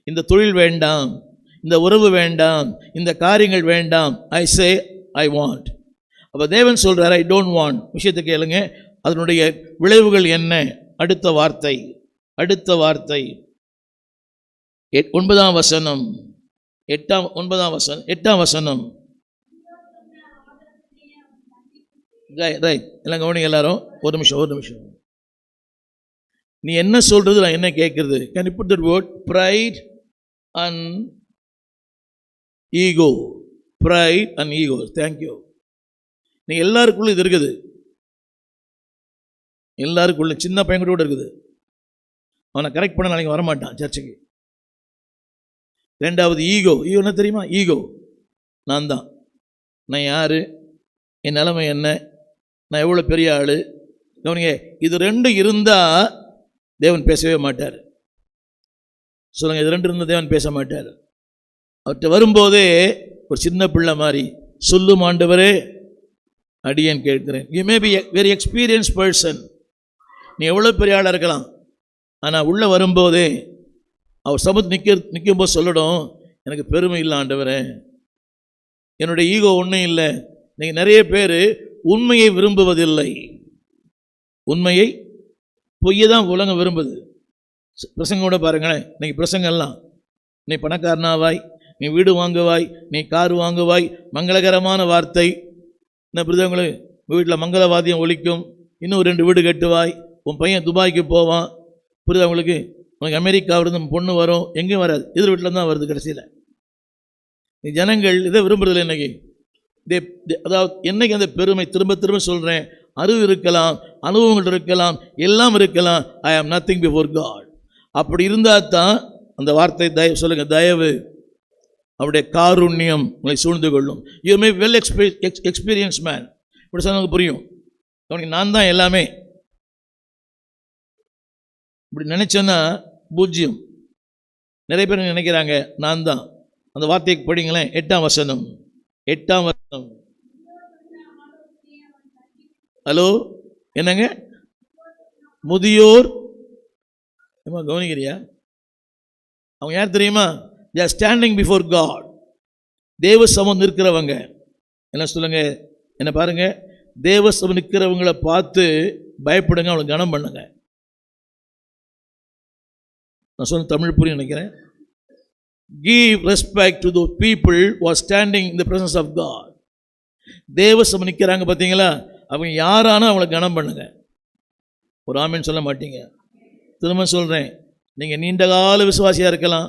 இந்த தொழில் வேண்டாம், இந்த உறவு வேண்டாம், இந்த காரியங்கள் வேண்டாம். ஐ சே ஐ வாண்ட். அப்போ தேவன் சொல்கிறார் ஐ டோன்ட் வாண்ட். விஷயத்தை கேளுங்க, அதனுடைய விளைவுகள் என்ன? அடுத்த வார்த்தை 9ஆம் வசனம் 8ஆம் வசனம். ரைட், எல்லாம் கவனிங்க எல்லாரும். ஒரு நிமிஷம். நீ என்ன சொல்றது, நான் என்ன கேட்கறது? Can you put that word pride and ego? pride and ego. Thank you. நீ எல்லாருக்குள்ள இது இருக்குது, எல்லாருக்குள்ள. சின்ன பையன் கூட இருக்குது, அவனை கரெக்ட் பண்ண நாளைக்கு வரமாட்டான் சர்ச்சுக்கு. ரெண்டாவது ஈகோ. என்ன தெரியுமா? ஈகோ. நான் தான், நான் யாரு, என் நிலைமை என்ன, நான் எவ்வளோ பெரிய ஆள். கவனிங்க, இது ரெண்டும் இருந்தால் தேவன் பேசவே மாட்டார். சொல்லுங்கள், இது ரெண்டு இருந்தால் தேவன் பேச மாட்டார். அவர்கிட்ட வரும்போதே ஒரு சின்ன பிள்ளை மாதிரி, சொல்லும் ஆண்டவரே அடியேன் கேட்கிறேன். You may be very experience person, நீ எவ்வளோ பெரிய ஆளாக இருக்கலாம். ஆனால் உள்ளே வரும்போதே அவர் சமூகத்து நிற்கும்போது சொல்லணும், எனக்கு பெருமை இல்லை ஆண்டவரே, என்னுடைய ஈகோ ஒன்றும் இல்லை. நீங்கள் நிறைய பேர் உண்மையை விரும்புவதில்லை. உண்மையை, பொய்யை தான் உலகம் விரும்புது. பிரசங்க கூட பாருங்களேன், இன்னைக்கு பிரசங்கெல்லாம், நீ பணக்காரனாவாய், நீ வீடு வாங்குவாய், நீ கார் வாங்குவாய், மங்களகரமான வார்த்தை. என்ன புரிதவங்களுக்கு, உங்கள் வீட்டில் மங்களவாதியம் ஒலிக்கும், இன்னும் 2 வீடு கட்டுவாய், உன் பையன் துபாய்க்கு போவான். புரிதவங்களுக்கு, உனக்கு அமெரிக்காவிலிருந்து பொண்ணு வரும். எங்கேயும் வராது, எதிர் வீட்டில் தான் வருது. கடைசியில் நீ ஜனங்கள் இதை விரும்புறதில்லை இன்னைக்கு. அதாவது என்னைக்கு அந்த பெருமை, திரும்ப சொல்கிறேன், அறிவு இருக்கலாம், அனுபவங்கள் இருக்கலாம், எல்லாம் இருக்கலாம். ஐ ஆம் நத்திங் பிஃபோர் காட். அப்படி இருந்தால் தான் அந்த வார்த்தை தயவு சொல்லுங்கள், தயவு, அவருடைய காருண்யம் உங்களை சூழ்ந்து கொள்ளும். You may well experience man. இப்படி சொன்னது புரியும். அவனுக்கு நான் தான் எல்லாமே. இப்படி நினைச்சேன்னா பூஜ்ஜியம். நிறைய பேர் நினைக்கிறாங்க நான் தான். அந்த வார்த்தைக்கு படிங்களேன், 8ஆம் வசனம். ஹலோ, என்னங்க? முதியோர், கவனிக்கிறியா? அவங்க யார் தெரியுமா? they are standing before God. தேவ சமம் நிற்கிறவங்க. என்ன சொல்லுங்க, என்ன பாருங்க, தேவ சமம் நிற்கிறவங்களை பார்த்து பயப்படுங்க, அவங்களை கனம் பண்ணுங்க. நான் சொன்ன தமிழ் புரியும் நினைக்கிறேன். Give respect to the people who are standing in the presence of God. தேவ சமம் நிற்கிறாங்க பார்த்தீங்களா? அவங்க யாரானா அவங்களை கனம் பண்ணுங்க. ஒரு ஆமீன் சொல்ல மாட்டீங்க. திரும்ப சொல்கிறேன், நீங்கள் நீண்ட கால விசுவாசியாக இருக்கலாம்,